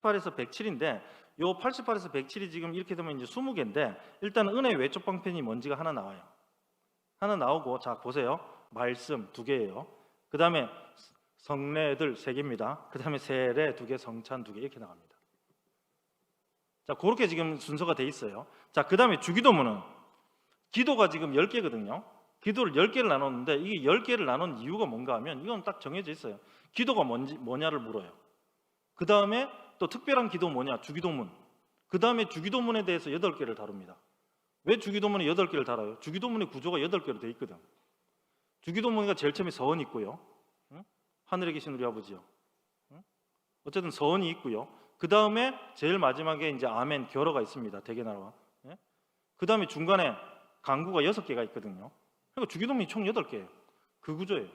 88에서 107인데 요 88에서 107이 지금 이렇게 되면 이제 20개인데 일단 은혜의 외적 방편이 뭔지가 하나 나와요. 하나 나오고 자 보세요. 말씀 2개예요. 그 다음에 성례들 3개입니다. 그 다음에 세례 2개, 성찬 2개 이렇게 나갑니다. 자 그렇게 지금 순서가 돼 있어요. 자 그 다음에 주기도문은 기도가 지금 10개거든요. 기도를 10개를 나눴는데 이게 10개를 나눈 이유가 뭔가 하면 이건 딱 정해져 있어요. 기도가 뭐냐를 물어요. 그 다음에 또 특별한 기도 뭐냐? 주기도문. 그 다음에 주기도문에 대해서 8개를 다룹니다. 왜 주기도문에 8개를 달아요? 주기도문의 구조가 8개로 돼 있거든. 주기도문이가 제일 처음에 서원이 있고요. 응? 하늘에 계신 우리 아버지요. 응? 어쨌든 서원이 있고요. 그 다음에 제일 마지막에 이제 아멘 결어가 있습니다. 대개나라와. 예? 그 다음에 중간에 간구가 6개가 있거든요. 그러니까 주기도문이 총 8개예요. 그 구조예요.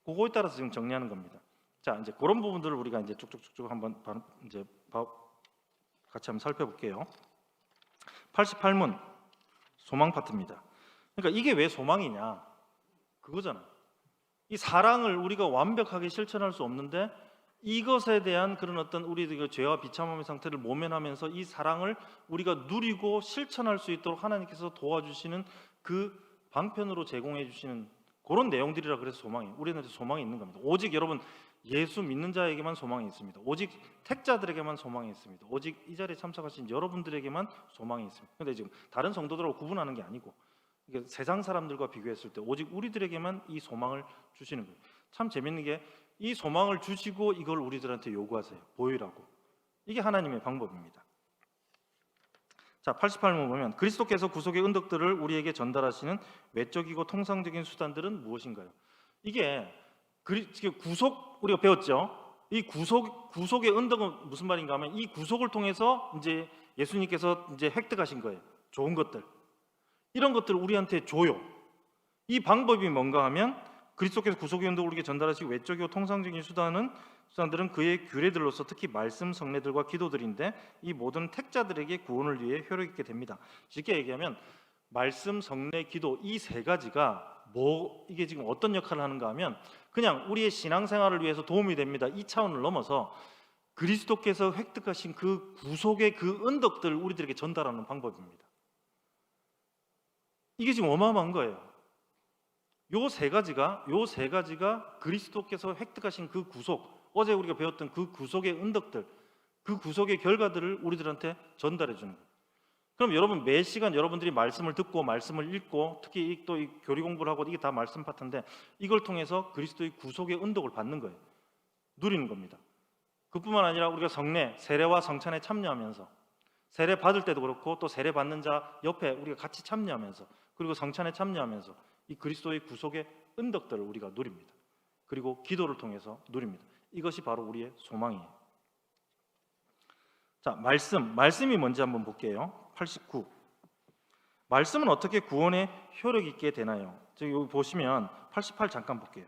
그거에 따라서 지금 정리하는 겁니다. 자, 이제 그런 부분들을 우리가 이제 쭉쭉쭉쭉 한번 이제 같이 한번 살펴볼게요. 88문 소망 파트입니다. 그러니까 이게 왜 소망이냐? 그거잖아. 이 사랑을 우리가 완벽하게 실천할 수 없는데 이것에 대한 그런 어떤 우리의 죄와 비참함의 상태를 모면하면서 이 사랑을 우리가 누리고 실천할 수 있도록 하나님께서 도와주시는 그 방편으로 제공해 주시는 그런 내용들이라 그래서 소망이 우리한테 소망이 있는 겁니다. 오직 여러분 예수 믿는 자에게만 소망이 있습니다. 오직 택자들에게만 소망이 있습니다. 오직 이 자리에 참석하신 여러분들에게만 소망이 있습니다. 그런데 지금 다른 성도들하고 구분하는 게 아니고 세상 사람들과 비교했을 때 오직 우리들에게만 이 소망을 주시는 거예요. 참 재밌는 게 이 소망을 주시고 이걸 우리들한테 요구하세요. 보이라고. 이게 하나님의 방법입니다. 자, 88문 보면 그리스도께서 구속의 은덕들을 우리에게 전달하시는 외적이고 통상적인 수단들은 무엇인가요? 이게 구속 우리가 배웠죠. 이 구속의 은덕은 무슨 말인가 하면 이 구속을 통해서 이제 예수님께서 이제 획득하신 거예요. 좋은 것들. 이런 것들을 우리한테 줘요. 이 방법이 뭔가 하면 그리스도께서 구속의 은덕을 우리에게 전달하시고 외적이고 통상적인 수단들은 그의 규례들로서 특히 말씀, 성례들과 기도들인데 이 모든 택자들에게 구원을 위해 효력 있게 됩니다. 쉽게 얘기하면 말씀, 성례, 기도 이 3가지가 이게 지금 어떤 역할을 하는가 하면 그냥 우리의 신앙생활을 위해서 도움이 됩니다. 이 차원을 넘어서 그리스도께서 획득하신 그 구속의 그 은덕들을 우리들에게 전달하는 방법입니다. 이게 지금 어마어마한 거예요. 요 세 가지가 그리스도께서 획득하신 그 구속, 어제 우리가 배웠던 그 구속의 은덕들, 그 구속의 결과들을 우리들한테 전달해 주는 거예요. 그럼 여러분 매 시간 여러분들이 말씀을 듣고 말씀을 읽고 특히 또 이 교리 공부를 하고 이게 다 말씀 파트인데 이걸 통해서 그리스도의 구속의 은덕을 받는 거예요. 누리는 겁니다. 그뿐만 아니라 우리가 성례, 세례와 성찬에 참여하면서 세례 받을 때도 그렇고 또 세례 받는 자 옆에 우리가 같이 참여하면서 그리고 성찬에 참여하면서 이 그리스도의 구속의 은덕들을 우리가 누립니다. 그리고 기도를 통해서 누립니다. 이것이 바로 우리의 소망이에요. 자, 말씀이 뭔지 한번 볼게요. 89. 말씀은 어떻게 구원에 효력 있게 되나요? 여기 보시면 88 잠깐 볼게요.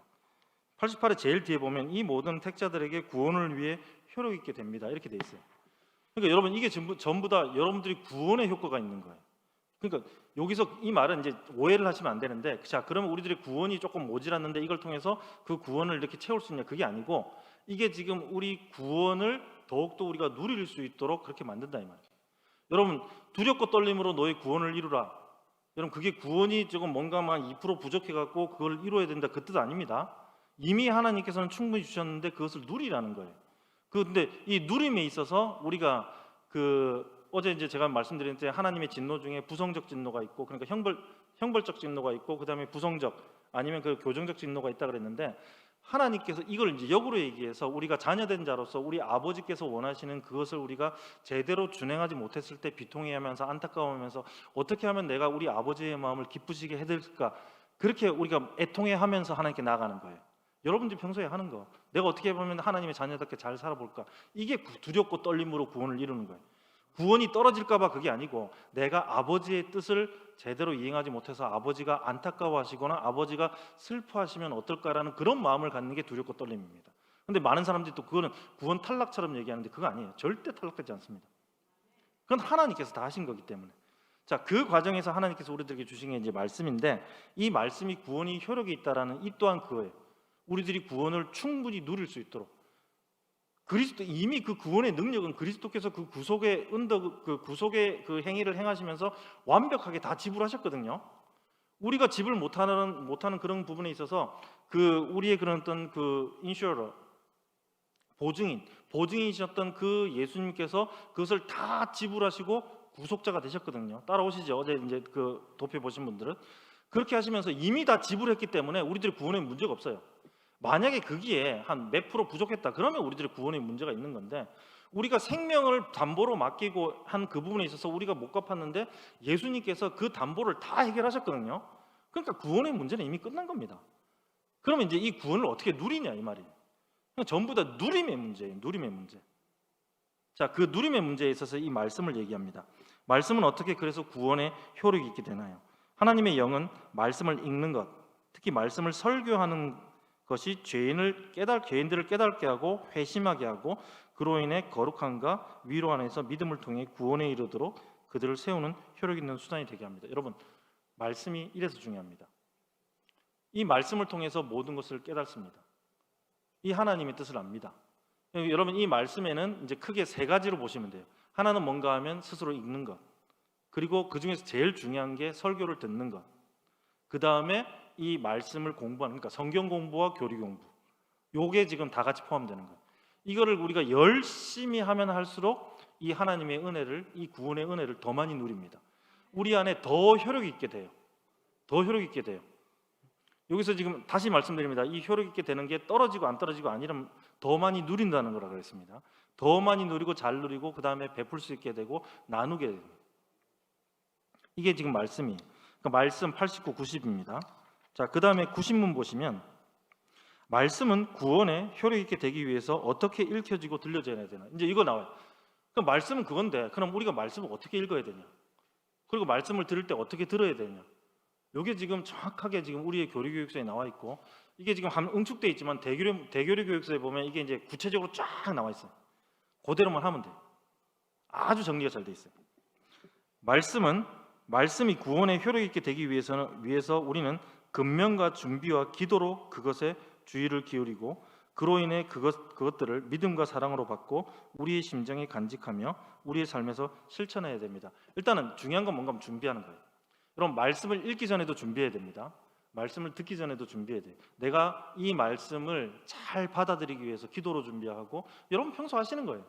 88의 제일 뒤에 보면 이 모든 택자들에게 구원을 위해 효력 있게 됩니다. 이렇게 돼 있어요. 그러니까 여러분 이게 전부 다 여러분들이 구원의 효과가 있는 거예요. 그러니까 여기서 이 말은 이제 오해를 하시면 안 되는데 자 그러면 우리들의 구원이 조금 모자랐는데 이걸 통해서 그 구원을 이렇게 채울 수 있냐 그게 아니고 이게 지금 우리 구원을 더욱더 우리가 누릴 수 있도록 그렇게 만든다 이 말이에요. 여러분 두렵고 떨림으로 너의 구원을 이루라. 여러분 그게 구원이 조금 뭔가만 2% 부족해갖고 그걸 이루어야 된다 그 뜻 아닙니다. 이미 하나님께서는 충분히 주셨는데 그것을 누리라는 거예요. 근데 이 누림에 있어서 우리가 어제 이제 제가 말씀드린 때 하나님의 진노 중에 부성적 진노가 있고 그러니까 형벌적 진노가 있고 그다음에 부성적 아니면 그 교정적 진노가 있다 그랬는데 하나님께서 이걸 이제 역으로 얘기해서 우리가 자녀된 자로서 우리 아버지께서 원하시는 그것을 우리가 제대로 준행하지 못했을 때 비통해하면서 안타까워하면서 어떻게 하면 내가 우리 아버지의 마음을 기쁘시게 해드릴까 그렇게 우리가 애통해하면서 하나님께 나아가는 거예요. 여러분들이 평소에 하는 거 내가 어떻게 보면 하나님의 자녀답게 잘 살아볼까 이게 두렵고 떨림으로 구원을 이루는 거예요. 구원이 떨어질까 봐 그게 아니고 내가 아버지의 뜻을 제대로 이행하지 못해서 아버지가 안타까워하시거나 아버지가 슬퍼하시면 어떨까라는 그런 마음을 갖는 게 두렵고 떨림입니다. 근데 많은 사람들이 또 그거는 구원 탈락처럼 얘기하는데 그거 아니에요. 절대 탈락되지 않습니다. 그건 하나님께서 다 하신 거기 때문에. 자, 그 과정에서 하나님께서 우리들에게 주신 게 이제 말씀인데 이 말씀이 구원이 효력이 있다라는 이 또한 그거예요. 우리들이 구원을 충분히 누릴 수 있도록 그리스도 이미 그 구원의 능력은 그리스도께서 그 구속의 언덕, 그 구속의 그 행위를 행하시면서 완벽하게 다 지불하셨거든요. 우리가 지불 못하는 그런 부분에 있어서 그 우리의 그런 어떤 그 인슈어러, 보증인이셨던 그 예수님께서 그것을 다 지불하시고 구속자가 되셨거든요. 따라오시죠. 어제 이제 그 도표 보신 분들은 그렇게 하시면서 이미 다 지불했기 때문에 우리들의 구원에 문제가 없어요. 만약에 거기에 한 몇 프로 부족했다 그러면 우리들의 구원에 문제가 있는 건데, 우리가 생명을 담보로 맡기고 한 그 부분에 있어서 우리가 못 갚았는데 예수님께서 그 담보를 다 해결하셨거든요. 그러니까 구원의 문제는 이미 끝난 겁니다. 그러면 이제 이 구원을 어떻게 누리냐 이 말이에요. 전부 다 누림의 문제예요. 누림의 문제. 자, 그 누림의 문제에 있어서 이 말씀을 얘기합니다. 말씀은 어떻게 그래서 구원에 효력이 있게 되나요? 하나님의 영은 말씀을 읽는 것, 특히 말씀을 설교하는 것이 죄인들을 깨닫게 하고 회심하게 하고 그로 인해 거룩함과 위로 안에서 믿음을 통해 구원에 이르도록 그들을 세우는 효력 있는 수단이 되게 합니다. 여러분, 말씀이 이래서 중요합니다. 이 말씀을 통해서 모든 것을 깨닫습니다. 이 하나님의 뜻을 압니다. 여러분, 이 말씀에는 이제 크게 세 가지로 보시면 돼요. 하나는 뭔가 하면 스스로 읽는 것, 그리고 그 중에서 제일 중요한 게 설교를 듣는 것, 그 다음에 이 말씀을 공부하는, 그러니까 성경 공부와 교리 공부, 요게 지금 다 같이 포함되는 거예요. 이거를 우리가 열심히 하면 할수록 이 하나님의 은혜를, 이 구원의 은혜를 더 많이 누립니다. 우리 안에 더 효력이 있게 돼요. 더 효력이 있게 돼요. 여기서 지금 다시 말씀드립니다. 이 효력 있게 되는 게 떨어지고 안 떨어지고 아니라 더 많이 누린다는 거라 그랬습니다. 더 많이 누리고 잘 누리고 그 다음에 베풀 수 있게 되고 나누게 됩니다. 이게 지금 말씀이, 그러니까 말씀 89, 90입니다. 자, 그 다음에 90문 보시면 말씀은 구원에 효력 있게 되기 위해서 어떻게 읽혀지고 들려져야 되나, 이제 이거 나와요. 그럼 말씀은 그건데 그럼 우리가 말씀을 어떻게 읽어야 되냐, 그리고 말씀을 들을 때 어떻게 들어야 되냐, 이게 지금 정확하게 지금 우리의 교리교육서에 나와 있고, 이게 지금 응축되어 있지만 대교리 교육서에 보면 이게 이제 구체적으로 쫙 나와 있어요. 그대로만 하면 돼요. 아주 정리가 잘 돼 있어요. 말씀이 구원에 효력 있게 되기 위해서 우리는 근면과 준비와 기도로 그것에 주의를 기울이고 그로 인해 그것들을 믿음과 사랑으로 받고 우리의 심정에 간직하며 우리의 삶에서 실천해야 됩니다. 일단은 중요한 건 뭔가 준비하는 거예요. 여러분, 말씀을 읽기 전에도 준비해야 됩니다. 말씀을 듣기 전에도 준비해야 돼요. 내가 이 말씀을 잘 받아들이기 위해서 기도로 준비하고, 여러분 평소 하시는 거예요.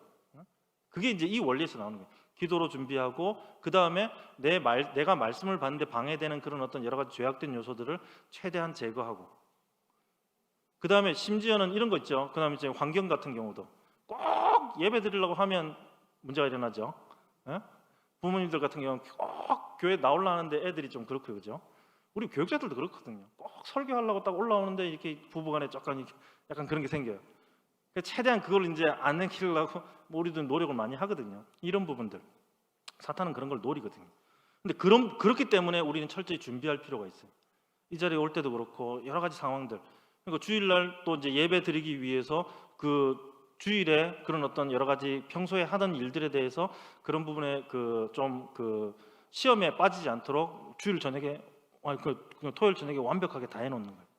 그게 이제 이 원리에서 나오는 거예요. 기도로 준비하고 그 다음에 내가 말씀을 받는데 방해되는 그런 어떤 여러 가지 죄악된 요소들을 최대한 제거하고, 그 다음에 심지어는 이런 거 있죠. 그 다음에 이제 환경 같은 경우도 꼭 예배 드리려고 하면 문제가 일어나죠. 부모님들 같은 경우는 꼭 교회 나오려 하는데 애들이 좀 그렇고요, 그죠? 우리 교육자들도 그렇거든요. 꼭 설교하려고 딱 올라오는데 이렇게 부부간에 약간 그런 게 생겨요. 최대한 그걸 이제 안 해키려고 우리도 노력을 많이 하거든요. 이런 부분들, 사탄은 그런 걸 노리거든요. 근데 그렇기 때문에 우리는 철저히 준비할 필요가 있어요. 이 자리에 올 때도 그렇고 여러 가지 상황들. 그러니까 주일날 또 이제 예배 드리기 위해서 그 주일에 그런 어떤 여러 가지 평소에 하던 일들에 대해서 그런 부분에 그 시험에 빠지지 않도록 주일 저녁에 그냥 토요일 저녁에 완벽하게 다 해놓는 거예요.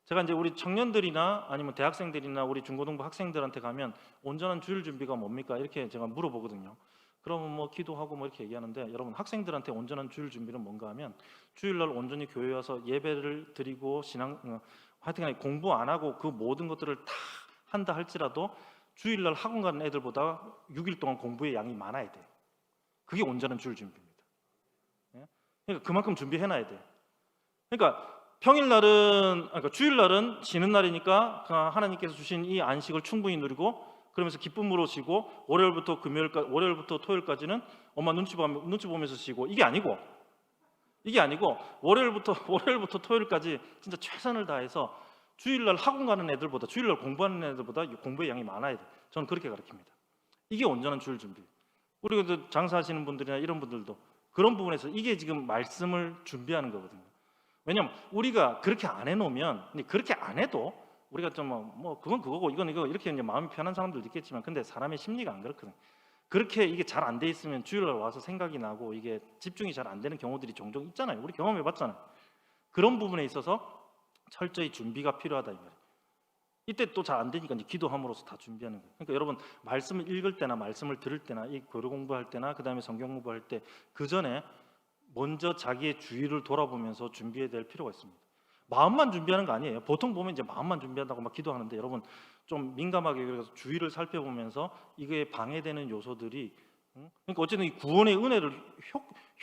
제가 이제 우리 청년들이나 아니면 대학생들이나 우리 중고등부 학생들한테 가면 온전한 주일 준비가 뭡니까? 이렇게 제가 물어보거든요. 그러면 뭐 기도하고 뭐 이렇게 얘기하는데, 여러분 학생들한테 온전한 주일 준비는 뭔가 하면 주일날 온전히 교회에 와서 예배를 드리고 하여튼 공부 안 하고 그 모든 것들을 다 한다 할지라도 주일날 학원 가는 애들보다 6일 동안 공부의 양이 많아야 돼요. 그게 온전한 주일 준비입니다. 그러니까 그만큼 준비해놔야 돼요. 그러니까 그러니까 주일날은 쉬는 날이니까 하나님께서 주신 이 안식을 충분히 누리고 그러면서 기쁨으로 쉬고, 월요일부터 토요일까지는 엄마 눈치 보면서 쉬고, 이게 아니고 월요일부터 토요일까지 진짜 최선을 다해서 주일날 학원 가는 애들보다, 주일날 공부하는 애들보다 공부의 양이 많아야 돼. 저는 그렇게 가르칩니다. 이게 온전한 주일 준비. 우리가 장사하시는 분들이나 이런 분들도 그런 부분에서 이게 지금 말씀을 준비하는 거거든요. 왜냐하면 우리가 그렇게 안 해놓으면, 그렇게 안 해도 우리가 좀 뭐 그건 그거고 이건 이거 이렇게 이제 마음이 편한 사람들도 있겠지만, 근데 사람의 심리가 안 그렇거든. 그렇게 이게 잘 안 돼 있으면 주일날 와서 생각이 나고 이게 집중이 잘 안 되는 경우들이 종종 있잖아요. 우리 경험해봤잖아요. 그런 부분에 있어서 철저히 준비가 필요하다 이 말이에요. 이때 또 잘 안 되니까 이제 기도함으로써 다 준비하는 거예요. 그러니까 여러분 말씀을 읽을 때나 말씀을 들을 때나 이 교리 공부할 때나 그다음에 성경 공부할 때 그 전에 먼저 자기의 주위를 돌아보면서 준비해야 될 필요가 있습니다. 마음만 준비하는 거 아니에요. 보통 보면 이제 마음만 준비한다고 막 기도하는데 여러분 좀 민감하게 그래서 주위를 살펴보면서 이게 방해되는 요소들이 그러니까 어쨌든 이 구원의 은혜를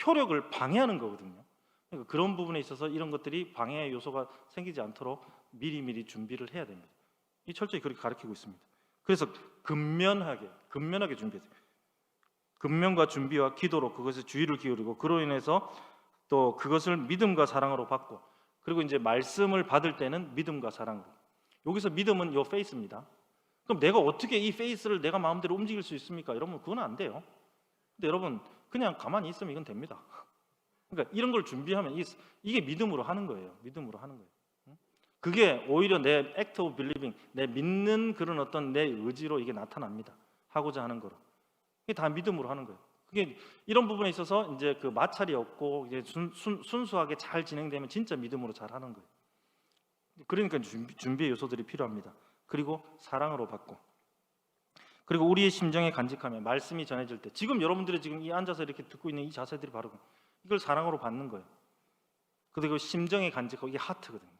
효력을 방해하는 거거든요. 그러니까 그런 부분에 있어서 이런 것들이 방해 요소가 생기지 않도록 미리미리 준비를 해야 됩니다. 이 철저히 그렇게 가르치고 있습니다. 그래서 근면하게 준비해야 돼요. 근면과 준비와 기도로 그것에 주의를 기울이고 그로 인해서 또 그것을 믿음과 사랑으로 받고 그리고 이제 말씀을 받을 때는 믿음과 사랑으로. 여기서 믿음은 요 페이스입니다. 그럼 내가 어떻게 이 페이스를 내가 마음대로 움직일 수 있습니까? 여러분 그건 안 돼요. 근데 여러분 그냥 가만히 있으면 이건 됩니다. 그러니까 이런 걸 준비하면 이게 믿음으로 하는 거예요. 믿음으로 하는 거예요. 그게 오히려 내 act of believing, 내 믿는 그런 어떤 내 의지로 이게 나타납니다. 하고자 하는 거로. 이게 다 믿음으로 하는 거예요. 그게 이런 부분에 있어서 이제 그 마찰이 없고 이제 순수하게 잘 진행되면 진짜 믿음으로 잘 하는 거예요. 그러니까 준비의 요소들이 필요합니다. 그리고 사랑으로 받고 그리고 우리의 심정에 간직하며 말씀이 전해질 때 지금 여러분들이 지금 이 앉아서 이렇게 듣고 있는 이 자세들이 바로 이걸 사랑으로 받는 거예요. 그리고 심정에 간직하고 이게 하트거든요.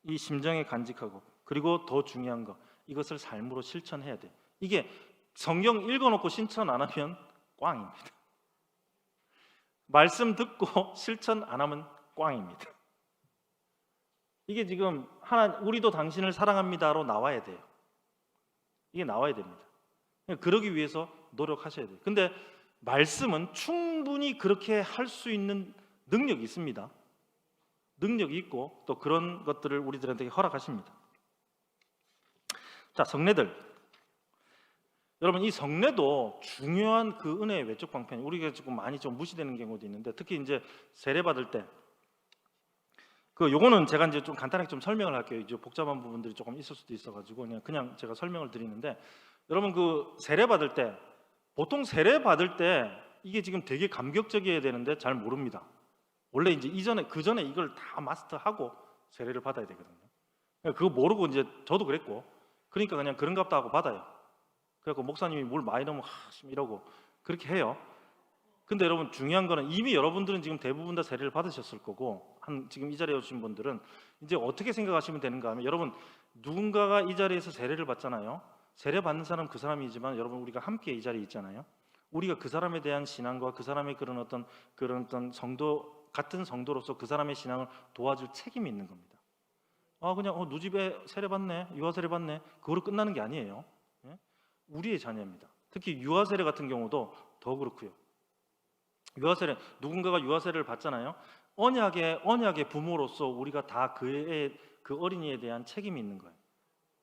이 심정에 간직하고 그리고 더 중요한 거 이것을 삶으로 실천해야 돼. 이게 성경 읽어놓고 실천 안 하면 꽝입니다. 말씀 듣고 실천 안 하면 꽝입니다. 이게 지금 우리도 당신을 사랑합니다로 나와야 돼요. 이게 나와야 됩니다. 그러기 위해서 노력하셔야 돼요. 근데 말씀은 충분히 그렇게 할 수 있는 능력이 있습니다. 능력이 있고 또 그런 것들을 우리들한테 허락하십니다. 자, 성례들. 여러분 이 성례도 중요한 그 은혜의 외적 방편. 우리가 지금 많이 좀 무시되는 경우도 있는데 특히 이제 세례 받을 때 요거는 제가 이제 좀 간단하게 좀 설명을 할게요. 이제 복잡한 부분들이 조금 있을 수도 있어가지고 그냥 제가 설명을 드리는데 여러분 그 세례 받을 때 보통 세례 받을 때 이게 지금 되게 감격적이어야 되는데 잘 모릅니다. 원래 이제 그 전에 이걸 다 마스터하고 세례를 받아야 되거든요. 그거 모르고 이제 저도 그랬고 그러니까 그냥 그런갑다 하고 받아요. 그래갖고 목사님이 물 많이 넣으면 이러고 그렇게 해요. 근데 여러분 중요한 거는 이미 여러분들은 지금 대부분 다 세례를 받으셨을 거고 지금 이 자리에 오신 분들은 이제 어떻게 생각하시면 되는가 하면 여러분 누군가가 이 자리에서 세례를 받잖아요. 세례 받는 사람 그 사람이지만 여러분 우리가 함께 이 자리에 있잖아요. 우리가 그 사람에 대한 신앙과 그 사람의 그런 어떤 성도 같은 성도로서 그 사람의 신앙을 도와줄 책임이 있는 겁니다. 그냥 누집에 세례 받네, 유아 세례 받네, 그거로 끝나는 게 아니에요. 예? 우리의 자녀입니다. 특히 유아 세례 같은 경우도 더 그렇고요. 유아 세례 누군가가 유아 세례를 받잖아요. 언약의 부모로서 우리가 다 그 어린이에 대한 책임이 있는 거예요.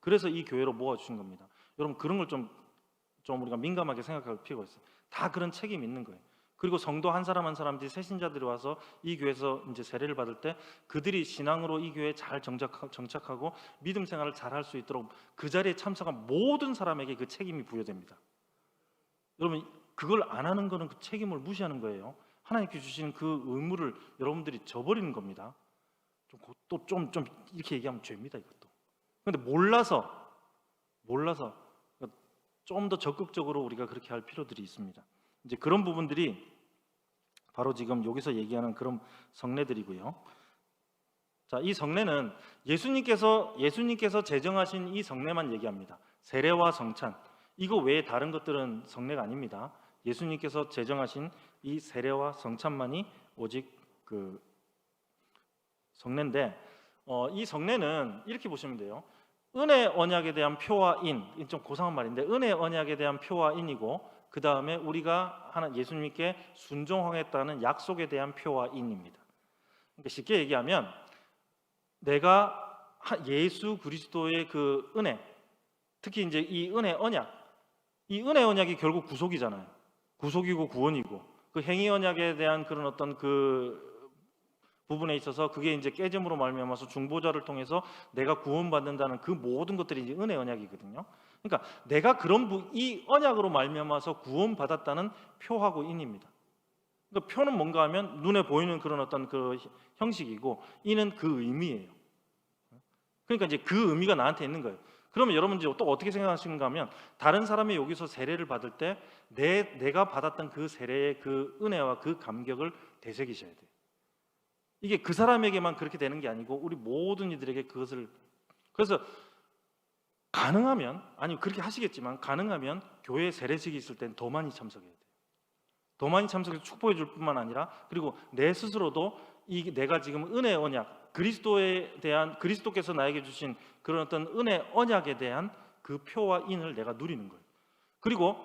그래서 이 교회로 모아주신 겁니다. 여러분 그런 걸 좀 우리가 민감하게 생각할 필요가 있어요. 다 그런 책임이 있는 거예요. 그리고 성도 한 사람 한 사람들이 새신자들이 와서 이 교회에서 이제 세례를 받을 때 그들이 신앙으로 이 교회에 잘 정착하고 믿음 생활을 잘 할 수 있도록 그 자리에 참석한 모든 사람에게 그 책임이 부여됩니다. 여러분 그걸 안 하는 거는 그 책임을 무시하는 거예요. 하나님께 주시는 그 의무를 여러분들이 저버리는 겁니다. 좀 이렇게 얘기하면 죄입니다, 이것도. 그런데 몰라서 좀 더 적극적으로 우리가 그렇게 할 필요들이 있습니다. 이제 그런 부분들이 바로 지금 여기서 얘기하는 그런 성례들이고요. 자, 이 성례는 예수님께서 제정하신 이 성례만 얘기합니다. 세례와 성찬. 이거 외에 다른 것들은 성례가 아닙니다. 예수님께서 제정하신 이 세례와 성찬만이 오직 그 성례인데 이 성례는 이렇게 보시면 돼요. 은혜 언약에 대한 표와 인, 좀 고상한 말인데 은혜 언약에 대한 표와 인이고 그 다음에 우리가 예수님께 순종하겠다는 약속에 대한 표와 인입니다. 그러니까 쉽게 얘기하면 내가 예수 그리스도의 그 은혜, 특히 이제 이 은혜 언약이 결국 구속이잖아요. 구속이고 구원이고 그 행위 언약에 대한 그런 어떤 그 부분에 있어서 그게 이제 깨짐으로 말미암아서 중보자를 통해서 내가 구원받는다는 그 모든 것들이 이제 은혜 언약이거든요. 그러니까 내가 이 언약으로 말미암아서 구원받았다는 표하고 인입니다. 그러니까 표는 뭔가 하면 눈에 보이는 그런 어떤 그 형식이고 인은 그 의미예요. 그러니까 이제 그 의미가 나한테 있는 거예요. 그러면 여러분 이제 또 어떻게 생각하시는가 하면 다른 사람이 여기서 세례를 받을 때 내가 받았던 그 세례의 그 은혜와 그 감격을 되새기셔야 돼요. 이게 그 사람에게만 그렇게 되는 게 아니고 우리 모든 이들에게 그것을, 그래서 가능하면, 아니 그렇게 하시겠지만 가능하면 교회 세례식이 있을 땐 더 많이 참석해야 돼요. 더 많이 참석해서 축복해 줄 뿐만 아니라, 그리고 내 스스로도 이 내가 지금 은혜 언약, 그리스도에 대한, 그리스도께서 나에게 주신 그런 어떤 은혜 언약에 대한 그 표와 인을 내가 누리는 거예요. 그리고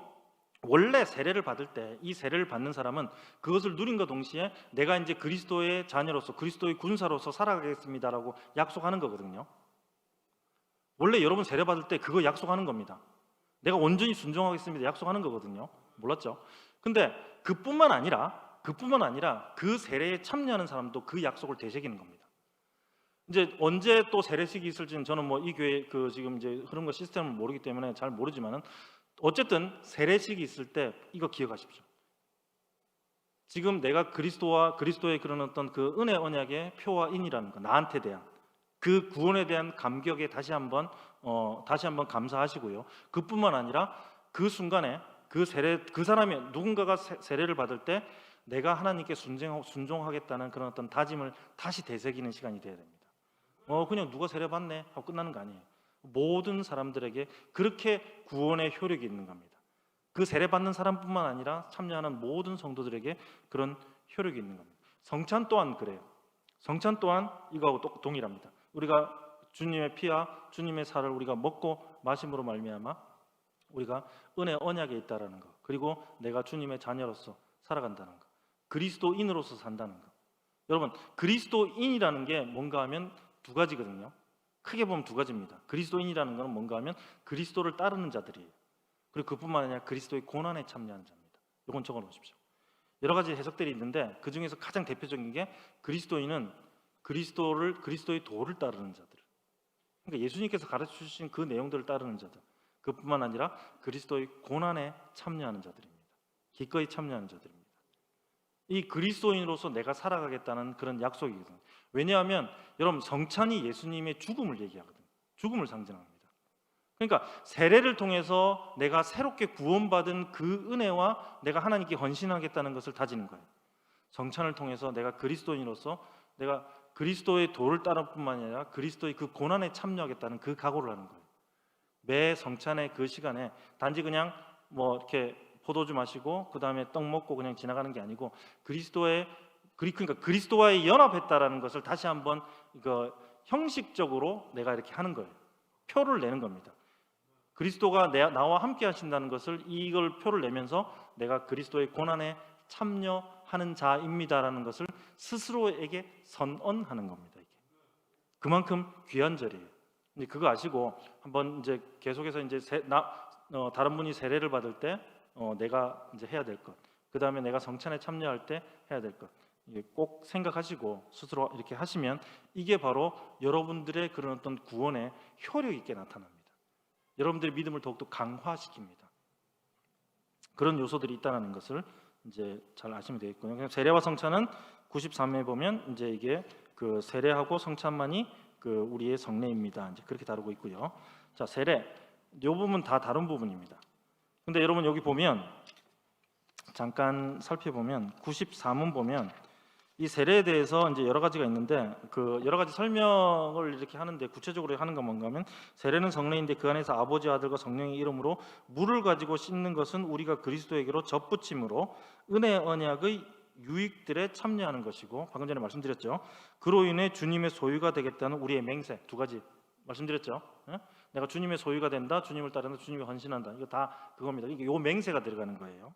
원래 세례를 받을 때 이 세례를 받는 사람은 그것을 누린과 동시에 내가 이제 그리스도의 자녀로서, 그리스도의 군사로서 살아가겠습니다라고 약속하는 거거든요. 원래 여러분 세례 받을 때 그거 약속하는 겁니다. 내가 온전히 순종하겠습니다 약속하는 거거든요. 몰랐죠? 근데 그뿐만 아니라 그 세례에 참여하는 사람도 그 약속을 되새기는 겁니다. 이제 언제 또 세례식이 있을지는 저는 뭐 이 교회 그 지금 이제 그런 거 시스템을 모르기 때문에 잘 모르지만은, 어쨌든 세례식이 있을 때 이거 기억하십시오. 지금 내가 그리스도와 그리스도의 그런 어떤 그 은혜 언약의 표와 인이라는 거, 나한테 대한 그 구원에 대한 감격에 다시 한번 감사하시고요. 그뿐만 아니라 그 순간에 그 사람이 누군가가 세례를 받을 때 내가 하나님께 순종하겠다는 그런 어떤 다짐을 다시 되새기는 시간이 되어야 됩니다. 그냥 누가 세례 받네 하고 끝나는 거 아니에요. 모든 사람들에게 그렇게 구원의 효력이 있는 겁니다. 그 세례 받는 사람뿐만 아니라 참여하는 모든 성도들에게 그런 효력이 있는 겁니다. 성찬 또한 그래요. 성찬 또한 이거하고 또 동일합니다. 우리가 주님의 피와 주님의 살을 우리가 먹고 마심으로 말미암아 우리가 은혜 언약에 있다라는 거, 그리고 내가 주님의 자녀로서 살아간다는 거, 그리스도인으로서 산다는 거. 여러분, 그리스도인이라는 게 뭔가 하면 두 가지거든요. 크게 보면 두 가지입니다. 그리스도인이라는 것은 뭔가 하면 그리스도를 따르는 자들이에요. 그리고 그뿐만 아니라 그리스도의 고난에 참여하는 자입니다. 이건 적어 놓으십시오. 여러 가지 해석들이 있는데 그 중에서 가장 대표적인 게, 그리스도인은 그리스도의 도를 따르는 자들. 그러니까 예수님께서 가르쳐 주신 그 내용들을 따르는 자들. 그뿐만 아니라 그리스도의 고난에 참여하는 자들입니다. 기꺼이 참여하는 자들입니다. 이 그리스도인으로서 내가 살아가겠다는 그런 약속이거든요. 왜냐하면 여러분, 성찬이 예수님의 죽음을 얘기하거든요. 죽음을 상징합니다. 그러니까 세례를 통해서 내가 새롭게 구원받은 그 은혜와 내가 하나님께 헌신하겠다는 것을 다지는 거예요. 성찬을 통해서 내가 그리스도인으로서 내가 그리스도의 도를 따를 뿐만 아니라 그리스도의 그 고난에 참여하겠다는 그 각오를 하는 거예요. 매 성찬의 그 시간에 단지 그냥 뭐 이렇게 포도주 마시고 그 다음에 떡 먹고 그냥 지나가는 게 아니고, 그러니까 그리스도와의 연합했다라는 것을 다시 한번 이거 형식적으로 내가 이렇게 하는 거예요. 표를 내는 겁니다. 그리스도가 나와 함께 하신다는 것을, 이걸 표를 내면서 내가 그리스도의 고난에 참여하는 자입니다라는 것을 스스로에게 선언하는 겁니다. 이게 그만큼 귀한 절이에요. 이제 그거 아시고 한번 이제 계속해서 이제 다른 분이 세례를 받을 때 내가 이제 해야 될 것, 그 다음에 내가 성찬에 참여할 때 해야 될 것, 이게 꼭 생각하시고 스스로 이렇게 하시면 이게 바로 여러분들의 그런 어떤 구원의 효력 있게 나타납니다. 여러분들의 믿음을 더욱더 강화시킵니다. 그런 요소들이 있다는 것을 이제 잘 아시면 되겠고요. 세례와 성찬은 93회에 보면 이제 이게 그 세례하고 성찬만이 그 우리의 성례입니다. 이제 그렇게 다루고 있고요. 자, 세례 이 부분 다 다른 부분입니다. 근데 여러분 여기 보면 잠깐 살펴보면 93문 보면 이 세례에 대해서 이제 여러 가지가 있는데 그 여러 가지 설명을 이렇게 하는데 구체적으로 하는 건 뭔가 하면, 세례는 성례인데 그 안에서 아버지, 아들과 성령의 이름으로 물을 가지고 씻는 것은 우리가 그리스도에게로 접붙임으로 은혜 언약의 유익들에 참여하는 것이고, 방금 전에 말씀드렸죠. 그로 인해 주님의 소유가 되겠다는 우리의 맹세, 두 가지 말씀드렸죠. 내가 주님의 소유가 된다, 주님을 따른다, 주님이 헌신한다. 이거 다 그겁니다. 이게 요 맹세가 들어가는 거예요.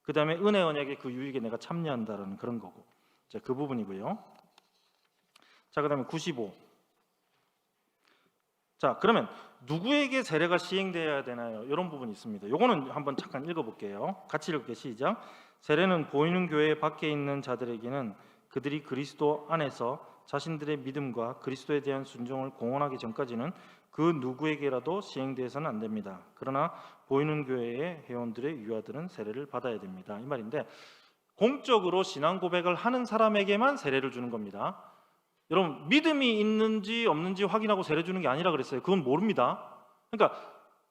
그 다음에 은혜 언약의 그 유익에 내가 참여한다라는 그런 거고. 자, 그 부분이고요. 자, 그 다음에 95. 자, 그러면 누구에게 세례가 시행되어야 되나요? 이런 부분이 있습니다. 요거는 한번 잠깐 읽어볼게요. 같이 읽을게요. 시작. 세례는 보이는 교회 밖에 있는 자들에게는 그들이 그리스도 안에서 자신들의 믿음과 그리스도에 대한 순종을 공언하기 전까지는 그 누구에게라도 시행되어서는 안 됩니다. 그러나 보이는 교회의 회원들의 유아들은 세례를 받아야 됩니다. 이 말인데, 공적으로 신앙 고백을 하는 사람에게만 세례를 주는 겁니다. 여러분, 믿음이 있는지 없는지 확인하고 세례 주는 게 아니라 그랬어요. 그건 모릅니다. 그러니까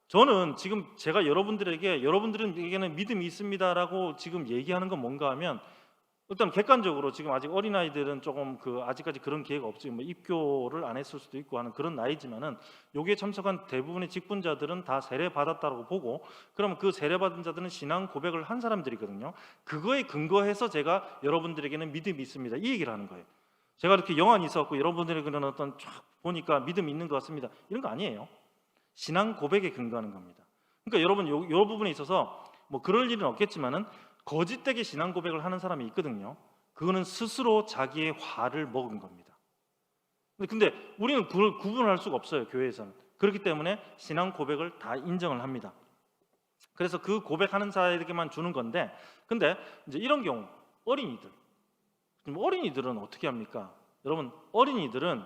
저는 지금 제가 여러분들에게는 믿음이 있습니다라고 지금 얘기하는 건 뭔가 하면 일단 객관적으로 지금 아직 어린아이들은 조금 아직까지 그런 기회가 없지, 뭐 입교를 안 했을 수도 있고 하는 그런 나이지만은 여기에 참석한 대부분의 직분자들은 다 세례 받았다고 보고, 그러면 그 세례 받은 자들은 신앙 고백을 한 사람들이거든요. 그거에 근거해서 제가 여러분들에게는 믿음이 있습니다 이 얘기를 하는 거예요. 제가 이렇게 영안이 있었고 여러분들에게 그런 어떤 쫙 보니까 믿음이 있는 것 같습니다 이런 거 아니에요. 신앙 고백에 근거하는 겁니다. 그러니까 여러분 요 부분에 있어서 뭐 그럴 일은 없겠지만은 거짓되게 신앙 고백을 하는 사람이 있거든요. 그거는 스스로 자기의 화를 먹은 겁니다. 근데 우리는 그걸 구분할 수가 없어요, 교회에서는. 그렇기 때문에 신앙 고백을 다 인정을 합니다. 그래서 그 고백하는 자에게만 주는 건데, 근데 이제 이런 경우 어린이들은 어떻게 합니까? 여러분, 어린이들은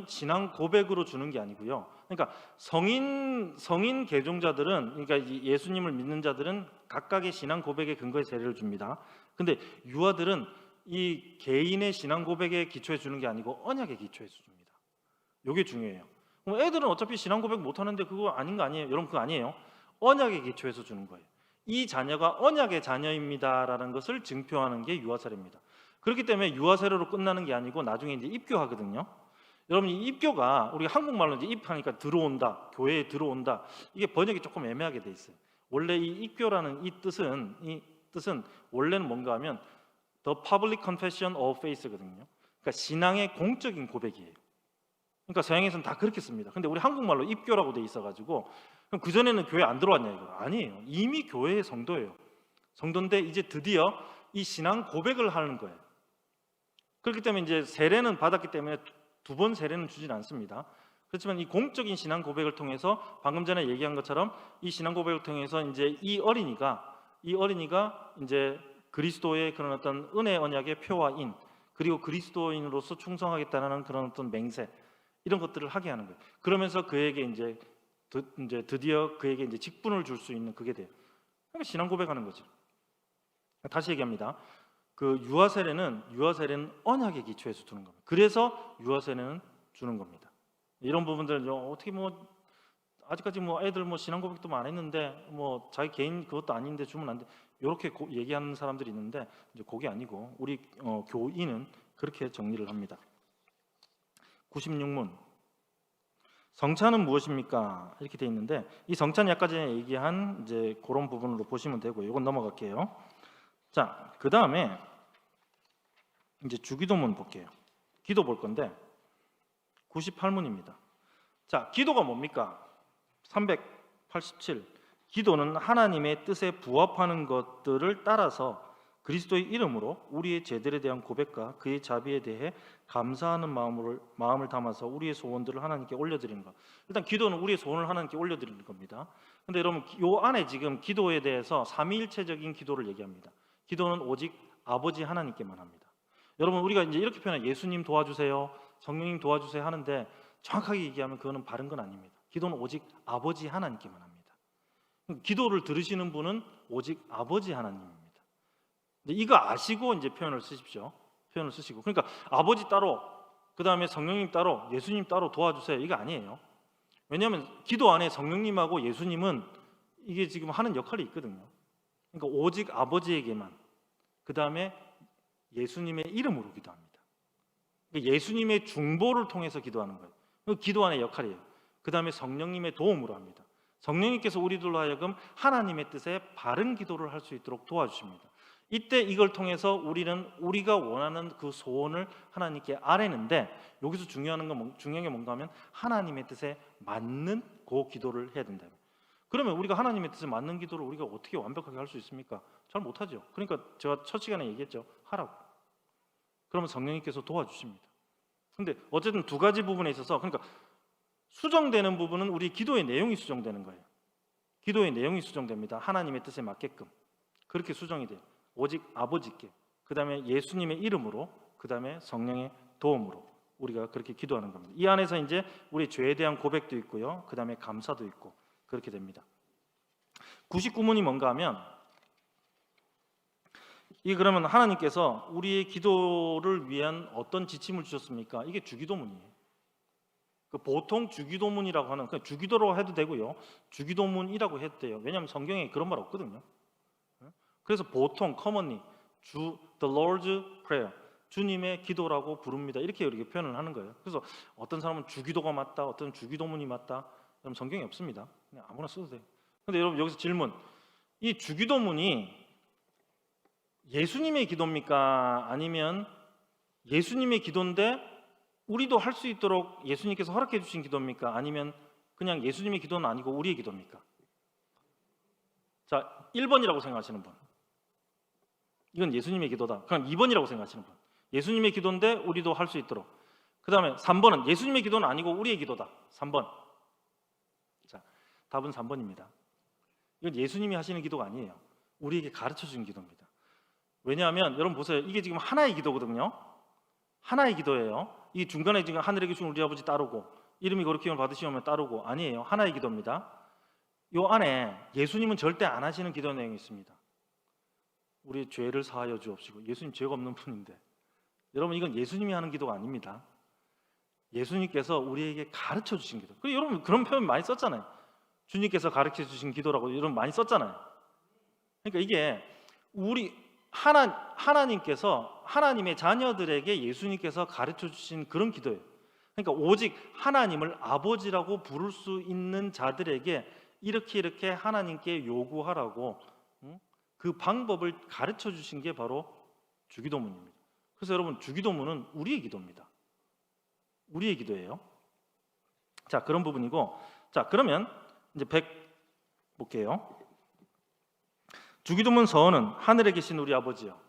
신앙 고백으로 주는 게 아니고요. 그러니까 성인 개종자들은, 그러니까 예수님을 믿는 자들은 각각의 신앙 고백에 근거해 세례를 줍니다. 근데 유아들은 이 개인의 신앙 고백에 기초해 주는 게 아니고 언약에 기초해서 줍니다. 이게 중요해요. 애들은 어차피 신앙 고백 못 하는데 그거 아닌 거 아니에요? 여러분, 그거 아니에요. 언약에 기초해서 주는 거예요. 이 자녀가 언약의 자녀입니다라는 것을 증표하는 게 유아 세례입니다. 그렇기 때문에 유아 세례로 끝나는 게 아니고 나중에 이제 입교하거든요. 여러분, 이 입교가 우리가 한국말로 이제 입하니까 들어온다, 교회에 들어온다, 이게 번역이 조금 애매하게 돼 있어요. 원래 이 입교라는 이 뜻은 원래는 뭔가 하면 The Public Confession of Faith거든요. 그러니까 신앙의 공적인 고백이에요. 그러니까 서양에서는 다 그렇게 씁니다. 근데 우리 한국말로 입교라고 돼 있어가지고 그럼 그 전에는 교회 안 들어왔냐 이거 아니에요. 이미 교회의 성도예요. 성도인데 이제 드디어 이 신앙 고백을 하는 거예요. 그렇기 때문에 이제 세례는 받았기 때문에 두 번 세례는 주진 않습니다. 그렇지만 이 공적인 신앙 고백을 통해서 방금 전에 얘기한 것처럼 이 신앙 고백을 통해서 이제 이 어린이가 이제 그리스도의 그런 어떤 은혜 언약의 표와인, 그리고 그리스도인으로서 충성하겠다는 그런 어떤 맹세, 이런 것들을 하게 하는 거예요. 그러면서 그에게 이제 드디어 그에게 이제 직분을 줄 수 있는 그게 돼요. 그러니까 신앙 고백하는 거죠. 다시 얘기합니다. 그 유아 세례는 언약에 기초해서 주는 겁니다. 그래서 유아 세례는 주는 겁니다. 이런 부분들 어떻게 뭐 아직까지 뭐 애들 뭐 신앙 고백도 안 했는데 뭐 자기 개인 그것도 아닌데 주면 안 돼. 이렇게 얘기하는 사람들이 있는데 이제 그게 아니고 우리 교인은 그렇게 정리를 합니다. 96문 성찬은 무엇입니까? 이렇게 돼 있는데 이 성찬이 아까 전에 얘기한 이제 그런 부분으로 보시면 되고 이건 넘어갈게요. 자, 그 다음에 이제 주기도문 볼게요. 기도 볼 건데 98문입니다. 자, 기도가 뭡니까? 387. 기도는 하나님의 뜻에 부합하는 것들을 따라서 그리스도의 이름으로 우리의 죄들에 대한 고백과 그의 자비에 대해 감사하는 마음을 담아서 우리의 소원들을 하나님께 올려드리는 것. 일단 기도는 우리의 소원을 하나님께 올려드리는 겁니다. 근데 여러분, 요 안에 지금 기도에 대해서 삼위일체적인 기도를 얘기합니다. 기도는 오직 아버지 하나님께만 합니다. 여러분, 우리가 이제 이렇게 표현해 예수님 도와주세요, 성령님 도와주세요 하는데 정확하게 얘기하면 그거는 바른 건 아닙니다. 기도는 오직 아버지 하나님께만 합니다. 기도를 들으시는 분은 오직 아버지 하나님입니다. 이거 아시고 이제 표현을 쓰십시오. 표현을 쓰시고. 그러니까 아버지 따로, 그 다음에 성령님 따로, 예수님 따로 도와주세요, 이거 아니에요. 왜냐하면 기도 안에 성령님하고 예수님은 이게 지금 하는 역할이 있거든요. 그러니까 오직 아버지에게만, 그 다음에 예수님의 이름으로 기도합니다. 그러니까 예수님의 중보를 통해서 기도하는 거예요. 기도 안의 역할이에요. 그 다음에 성령님의 도움으로 합니다. 성령님께서 우리들로 하여금 하나님의 뜻에 바른 기도를 할 수 있도록 도와주십니다. 이때 이걸 통해서 우리는 우리가 원하는 그 소원을 하나님께 아뢰는데, 여기서 중요한 게 뭔가 하면 하나님의 뜻에 맞는 그 기도를 해야 된다. 그러면 우리가 하나님의 뜻에 맞는 기도를 우리가 어떻게 완벽하게 할 수 있습니까? 잘 못하죠. 그러니까 제가 첫 시간에 얘기했죠. 하라고. 그러면 성령님께서 도와주십니다. 근데 어쨌든 두 가지 부분에 있어서, 그러니까 수정되는 부분은 우리 기도의 내용이 수정되는 거예요. 기도의 내용이 수정됩니다. 하나님의 뜻에 맞게끔 그렇게 수정이 돼요. 오직 아버지께, 그 다음에 예수님의 이름으로, 그 다음에 성령의 도움으로 우리가 그렇게 기도하는 겁니다. 이 안에서 이제 우리 죄에 대한 고백도 있고요, 그 다음에 감사도 있고 그렇게 됩니다. 99문이 뭔가 하면, 이 그러면 하나님께서 우리의 기도를 위한 어떤 지침을 주셨습니까? 이게 주기도문이에요. 그 보통 주기도문이라고 하는 그냥 주기도로 해도 되고요. 주기도문이라고 해도 돼요. 왜냐하면 성경에 그런 말 없거든요. 그래서 보통 commonly the Lord's Prayer 주님의 기도라고 부릅니다. 이렇게 표현을 하는 거예요. 그래서 어떤 사람은 주기도가 맞다, 어떤 주기도문이 맞다. 그럼 성경에 없습니다. 그냥 아무나 써도 돼요. 근데 여러분 여기서 질문, 이 주기도문이 예수님의 기도입니까? 아니면 예수님의 기도인데 우리도 할 수 있도록 예수님께서 허락해 주신 기도입니까? 아니면 그냥 예수님의 기도는 아니고 우리의 기도입니까? 자, 1번이라고 생각하시는 분, 이건 예수님의 기도다. 그럼 2번이라고 생각하시는 분, 예수님의 기도인데 우리도 할 수 있도록. 그 다음에 3번은 예수님의 기도는 아니고 우리의 기도다. 3번. 자, 답은 3번입니다. 이건 예수님이 하시는 기도가 아니에요. 우리에게 가르쳐 주신 기도입니다. 왜냐하면 여러분 보세요. 이게 지금 하나의 기도거든요. 하나의 기도예요. 이 중간에 지금 하늘에 계신 우리 아버지 따르고 이름이 거룩히 받으시오면 따르고 아니에요. 하나의 기도입니다. 요 안에 예수님은 절대 안 하시는 기도 내용이 있습니다. 우리 죄를 사하여 주옵시고. 예수님 죄가 없는 분인데, 여러분 이건 예수님이 하는 기도가 아닙니다. 예수님께서 우리에게 가르쳐 주신 기도. 그리고 여러분 그런 표현 많이 썼잖아요. 주님께서 가르쳐 주신 기도라고 여러분 많이 썼잖아요. 그러니까 이게 우리 하나님께서 하나님의 자녀들에게 예수님께서 가르쳐 주신 그런 기도예요. 그러니까 오직 하나님을 아버지라고 부를 수 있는 자들에게 이렇게 하나님께 요구하라고 그 방법을 가르쳐 주신 게 바로 주기도문입니다. 그래서 여러분 주기도문은 우리의 기도입니다. 우리의 기도예요. 자, 그런 부분이고, 자, 그러면 이제 100 볼게요. 주기도문 서원은 하늘에 계신 우리 아버지요.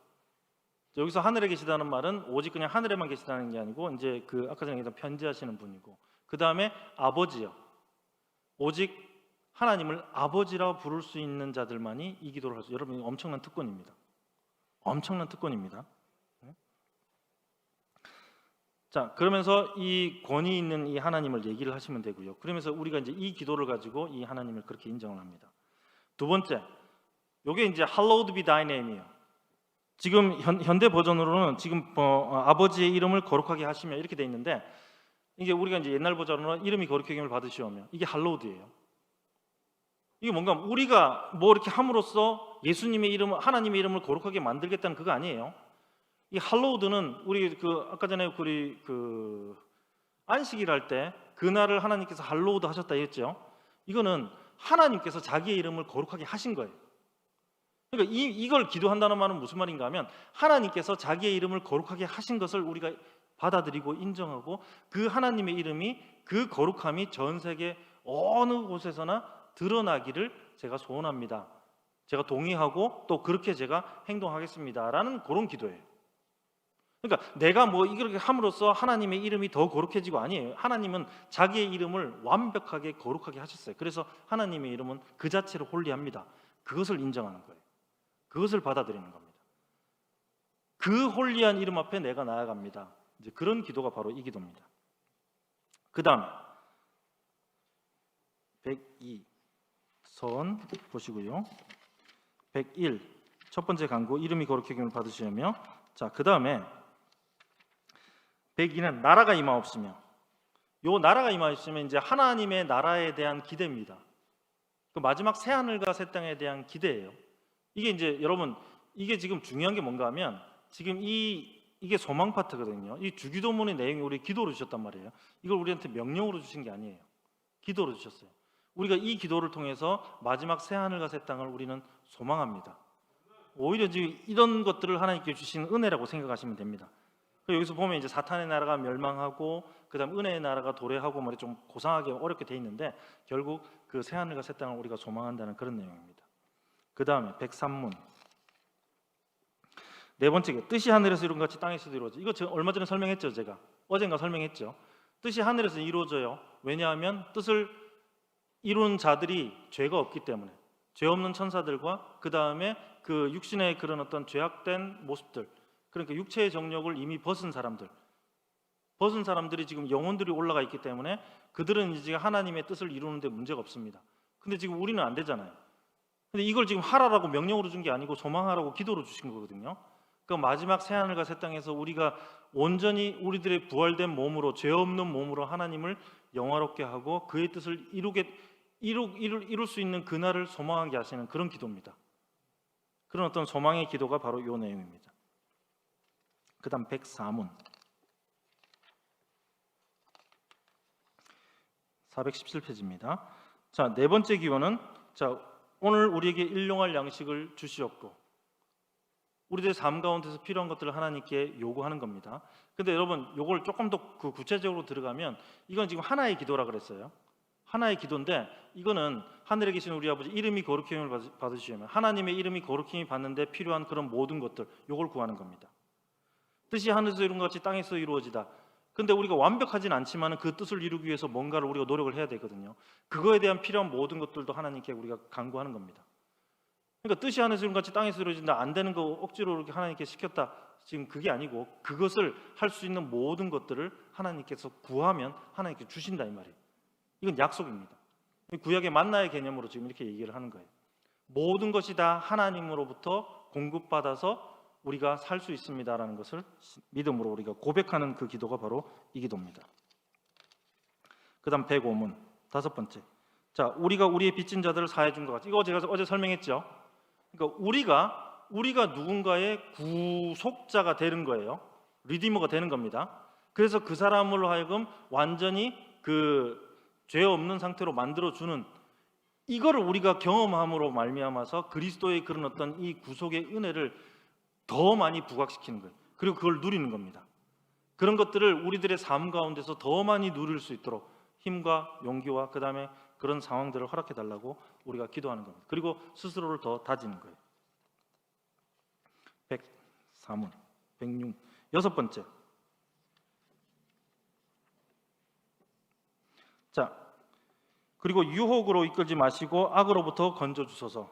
여기서 하늘에 계시다는 말은 오직 그냥 하늘에만 계시다는 게 아니고 이제 그 아까 전에 얘기했던 편지하시는 분이고, 그 다음에 아버지요. 오직 하나님을 아버지라 부를 수 있는 자들만이 이 기도를 할 수. 여러분 엄청난 특권입니다. 엄청난 특권입니다. 자, 그러면서 이 권위 있는 이 하나님을 얘기를 하시면 되고요. 그러면서 우리가 이제 이 기도를 가지고 이 하나님을 그렇게 인정을 합니다. 두 번째, 요게 이제 hallowed be thy name이에요. 지금 현대 버전으로는 지금 아버지의 이름을 거룩하게 하시며 이렇게 돼 있는데, 이게 우리가 이제 옛날 버전으로는 이름이 거룩하게 힘을 받으시오며, 이게 hallowed예요. 이게 뭔가 우리가 뭐 이렇게 함으로써 예수님의 이름, 하나님의 이름을 거룩하게 만들겠다는 그거 아니에요. 이 hallowed는 우리 아까 전에 우리 안식일 할 때 그날을 하나님께서 hallowed 하셨다 했죠. 이거는 하나님께서 자기의 이름을 거룩하게 하신 거예요. 그러니까 이걸 기도한다는 말은 무슨 말인가 하면 하나님께서 자기의 이름을 거룩하게 하신 것을 우리가 받아들이고 인정하고 그 하나님의 이름이 그 거룩함이 전 세계 어느 곳에서나 드러나기를 제가 소원합니다. 제가 동의하고 또 그렇게 제가 행동하겠습니다라는 그런 기도예요. 그러니까 내가 뭐 이렇게 함으로써 하나님의 이름이 더 거룩해지고 아니에요. 하나님은 자기의 이름을 완벽하게 거룩하게 하셨어요. 그래서 하나님의 이름은 그 자체로 홀리합니다. 그것을 인정하는 거예요. 그것을 받아들이는 겁니다. 그 홀리한 이름 앞에 내가 나아갑니다. 이제 그런 기도가 바로 이 기도입니다. 그 다음에 102 선 보시고요. 101 첫 번째 간구 이름이 거룩하게 힘을 받으시며, 자, 그 다음에 102는 나라가 임하옵시며, 요 나라가 임하옵시면 이제 하나님의 나라에 대한 기대입니다. 그 마지막 새 하늘과 새 땅에 대한 기대예요. 이게 이제 여러분 이게 지금 중요한 게 뭔가 하면 지금 이게 소망 파트거든요. 이 주기도문의 내용이 우리 기도로 주셨단 말이에요. 이걸 우리한테 명령으로 주신 게 아니에요. 기도로 주셨어요. 우리가 이 기도를 통해서 마지막 새 하늘과 새 땅을 우리는 소망합니다. 오히려 지금 이런 것들을 하나님께 주신 은혜라고 생각하시면 됩니다. 여기서 보면 이제 사탄의 나라가 멸망하고 그다음 은혜의 나라가 도래하고 뭐 좀 고상하게 어렵게 돼 있는데 결국 그 새 하늘과 새 땅을 우리가 소망한다는 그런 내용입니다. 그 다음에 103문 네 번째, 뜻이 하늘에서 이룬 것 같이 땅에서도 이루어져. 이거 제가 얼마 전에 설명했죠. 제가 어젠가 설명했죠. 뜻이 하늘에서 이루어져요. 왜냐하면 뜻을 이룬 자들이 죄가 없기 때문에, 죄 없는 천사들과 그 다음에 그 육신의 그런 어떤 죄악된 모습들, 그러니까 육체의 정욕을 이미 벗은 사람들이 지금 영혼들이 올라가 있기 때문에 그들은 이제 하나님의 뜻을 이루는데 문제가 없습니다. 근데 지금 우리는 안 되잖아요. 근데 이걸 지금 하라라고 명령으로 준 게 아니고 소망하라고 기도로 주신 거거든요. 그 마지막 새 하늘과 새 땅에서 우리가 온전히 우리들의 부활된 몸으로, 죄 없는 몸으로 하나님을 영화롭게 하고 그의 뜻을 이룰 수 있는 그날을 소망하게 하시는 그런 기도입니다. 그런 어떤 소망의 기도가 바로 이 내용입니다. 그 다음 104문 417페이지입니다. 자, 네 번째 기원은 오늘 우리에게 일용할 양식을 주시옵고 우리들의 삶 가운데서 필요한 것들을 하나님께 요구하는 겁니다. 근데 여러분 요걸 조금 더 구체적으로 들어가면 이건 지금 하나의 기도라 그랬어요. 하나의 기도인데 이거는 하늘에 계신 우리 아버지 이름이 거룩힘을 받으시면 하나님의 이름이 거룩힘이 받는데 필요한 그런 모든 것들 요걸 구하는 겁니다. 뜻이 하늘에서 이룬 것 같이 땅에서 이루어지다. 근데 우리가 완벽하진 않지만 그 뜻을 이루기 위해서 뭔가를 우리가 노력을 해야 되거든요. 그거에 대한 필요한 모든 것들도 하나님께 우리가 간구하는 겁니다. 그러니까 뜻이 하늘에서 이룬 것 같이 땅에서 이루어진다. 안 되는 거 억지로 이렇게 하나님께 시켰다. 지금 그게 아니고 그것을 할 수 있는 모든 것들을 하나님께서 구하면 하나님께 주신다 이 말이에요. 이건 약속입니다. 구약의 만나의 개념으로 지금 이렇게 얘기를 하는 거예요. 모든 것이 다 하나님으로부터 공급받아서 우리가 살 수 있습니다라는 것을 믿음으로 우리가 고백하는 그 기도가 바로 이 기도입니다. 그 다음 105문 다섯 번째. 자, 우리가 우리의 빚진 자들을 사해 준 것 같이. 이거 제가 어제 설명했죠. 그러니까 우리가 누군가의 구속자가 되는 거예요. 리디머가 되는 겁니다. 그래서 그 사람으로 하여금 완전히 그 죄 없는 상태로 만들어주는 이거를 우리가 경험함으로 말미암아서 그리스도의 그런 어떤 이 구속의 은혜를 더 많이 부각시키는 거예요. 그리고 그걸 누리는 겁니다. 그런 것들을 우리들의 삶 가운데서 더 많이 누릴 수 있도록 힘과 용기와 그 다음에 그런 상황들을 허락해 달라고 우리가 기도하는 겁니다. 그리고 스스로를 더 다지는 거예요. 104문 106 여섯 번째. 자, 그리고 유혹으로 이끌지 마시고 악으로부터 건져 주소서.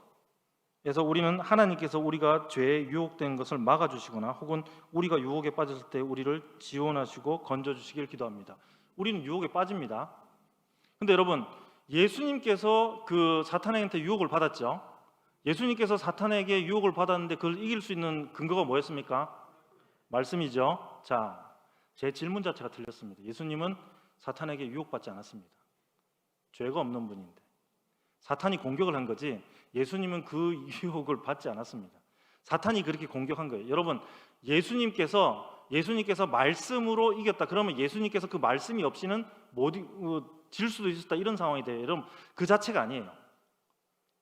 그래서 우리는 하나님께서 우리가 죄에 유혹된 것을 막아주시거나 혹은 우리가 유혹에 빠졌을 때 우리를 지원하시고 건져주시길 기도합니다. 우리는 유혹에 빠집니다. 근데 여러분 예수님께서 그 사탄에게 유혹을 받았죠. 예수님께서 사탄에게 유혹을 받았는데 그걸 이길 수 있는 근거가 뭐였습니까? 말씀이죠. 자, 제 질문 자체가 틀렸습니다. 예수님은 사탄에게 유혹받지 않았습니다. 죄가 없는 분인데 사탄이 공격을 한 거지 예수님은 그 유혹을 받지 않았습니다. 사탄이 그렇게 공격한 거예요. 여러분 예수님께서 말씀으로 이겼다 그러면 예수님께서 그 말씀이 없이는 질 수도 있었다 이런 상황이 돼요. 여러분 그 자체가 아니에요.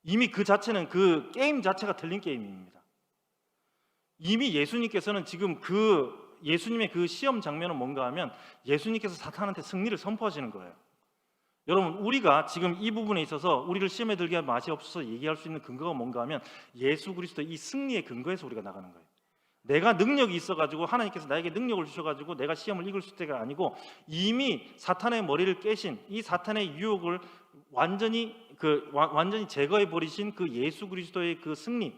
이미 그 자체는 그 게임 자체가 틀린 게임입니다. 이미 예수님께서는 지금 예수님의 그 시험 장면은 뭔가 하면 예수님께서 사탄한테 승리를 선포하시는 거예요. 여러분 우리가 지금 이 부분에 있어서 우리를 시험에 들게 할 맛이 없어서 얘기할 수 있는 근거가 뭔가 하면 예수 그리스도의 이 승리의 근거에서 우리가 나가는 거예요. 내가 능력이 있어가지고 하나님께서 나에게 능력을 주셔가지고 내가 시험을 이길 수 있다가 아니고 이미 사탄의 머리를 깨신 이 사탄의 유혹을 완전히 제거해 버리신 그 예수 그리스도의 그 승리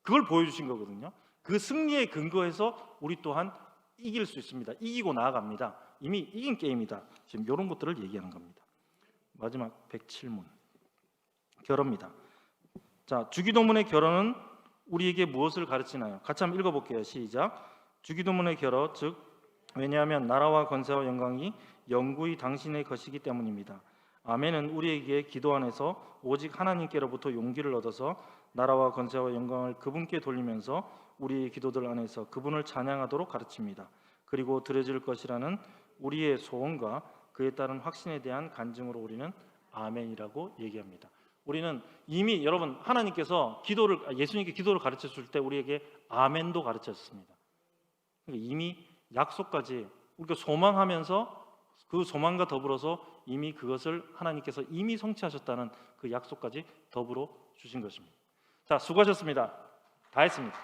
그걸 보여주신 거거든요. 그 승리의 근거에서 우리 또한 이길 수 있습니다. 이기고 나아갑니다. 이미 이긴 게임이다. 지금 이런 것들을 얘기하는 겁니다. 마지막 107문 결혼입니다. 자, 주기도문의 결혼은 우리에게 무엇을 가르치나요? 같이 한번 읽어볼게요. 시작. 주기도문의 결혼 즉 왜냐하면 나라와 권세와 영광이 영구히 당신의 것이기 때문입니다. 아멘은 우리에게 기도 안에서 오직 하나님께로부터 용기를 얻어서 나라와 권세와 영광을 그분께 돌리면서 우리의 기도들 안에서 그분을 찬양하도록 가르칩니다. 그리고 드려질 것이라는 우리의 소원과 그에 따른 확신에 대한 간증으로 우리는 아멘이라고 얘기합니다. 우리는 이미 여러분 하나님께서 예수님께 기도를 가르쳐 줄 때 우리에게 아멘도 가르쳐 줬습니다. 그러니까 이미 약속까지 우리가 소망하면서 그 소망과 더불어서 이미 그것을 하나님께서 이미 성취하셨다는 그 약속까지 더불어 주신 것입니다. 자, 수고하셨습니다. 다 했습니다.